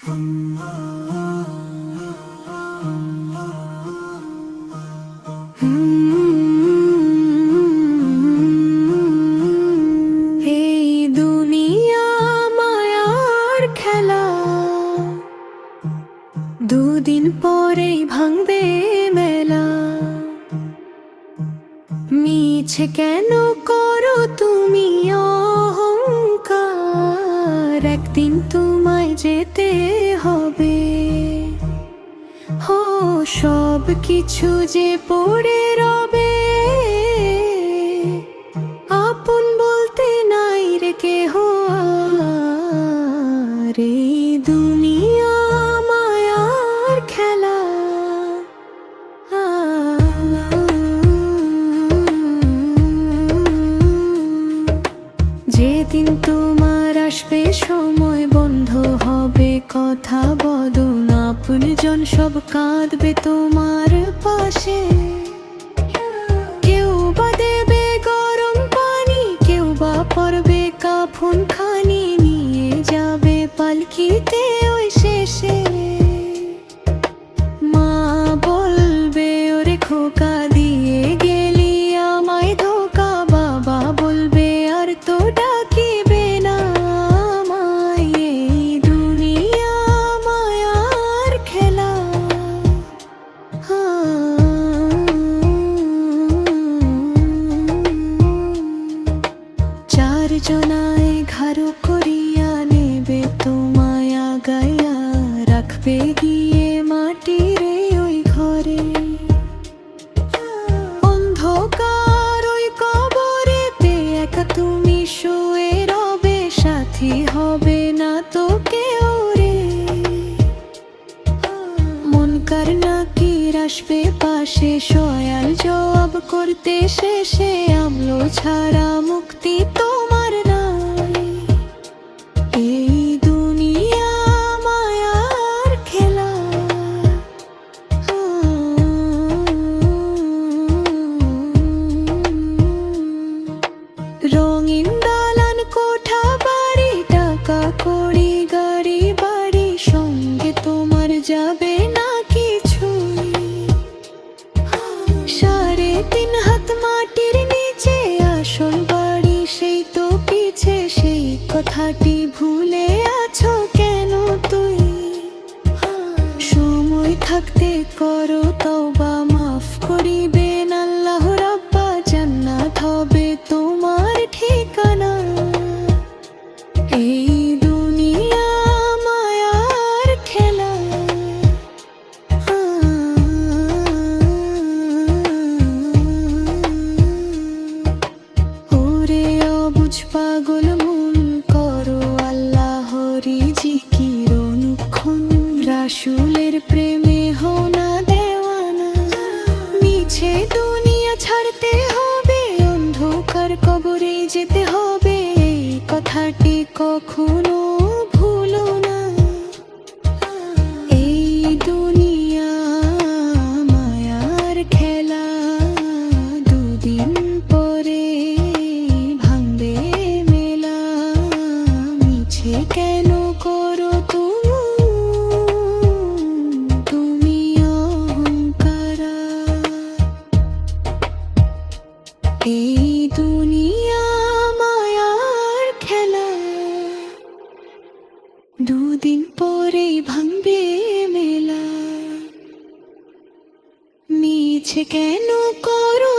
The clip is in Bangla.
এই দুনিয়া মায়ার খেলা, দুদিন পরেই ভাঙবে মেলা। মিছে কেন করো তুমি অহংকার, একদিন তোমায় যেতে হবে। হো সব কিছু যে পড়ে রবে, আপন বলতে নাই রে কেহ আর। এই দুনিয়া মায়ার খেলা, যেদিন তোমার আসবে সময়, বন্ধ হবে কথা বদন, আপনজন সব কাঁদবে তোমার পাশে। কেউ বা দেবে গরম পানি, কেউ বা পরবে কাফন খানি, নিয়ে যাবে পালকিতে ওই শেষে। মা বলবে ওরে খোকা দিয়ে গেলি আমায় ধোকা, বাবা বলবে আর তো ডাকিবে না আমায়। এই দুনিয়া মায়ার খেলা, চার জনায় ঘাড় করিয়া নেবে তোমায় আগাইয়া, রাখবে গিয়ে মাটির ওই ঘরে। অন্ধকার ওই কবরেতে একা তুমি শুয়ে রবে, সাথী হবে না তো কেউ রে। মন কার নাকির আসবে পাশে, সয়াল জবাব করতে শেষে, আমলো ছাড়া মুক্তি তোমার নাই। এই দুনিয়া মায়ার খেলা, রঙিন দালান কোঠা বাড়ি, টাকা কড়ি গাড়ি বাড়ি, সঙ্গে তোমার যাবে না কিছুই। 3.5 হাত মাটির নিচে আসল বাড়ি, সেই তো পিছে। সেই কথাটি ভুলে আছো কেন তুই? সময় থাকতে করো তওবা, মাফ করিবেন আল্লাহ রাব্বা, জান্নাত হবে তোমার ঠিকানা। এই দুনিয়া মায়ার খেলা, ওরে অবুঝ পাগল মন, করো আল্লাহরি জিকির অনুক্ষণ, রাসূলের প্রেমে হও না দেওয়ানা। মিছে দুনিয়া ছাড়তে হবে, অন্ধকার কবরে যেতে হবে, এই কথাটি কখনো ভুলো না। এই দুনিয়া মায়ার খেলা, দুদিন পরে ভাঙবে মেলা। মিছে কেন করো তুমি অহংকারা। এই দুনিয়া মায়ার খেলা, দুদিন পরেই ভাঙবে মেলা। মিছে কেন করো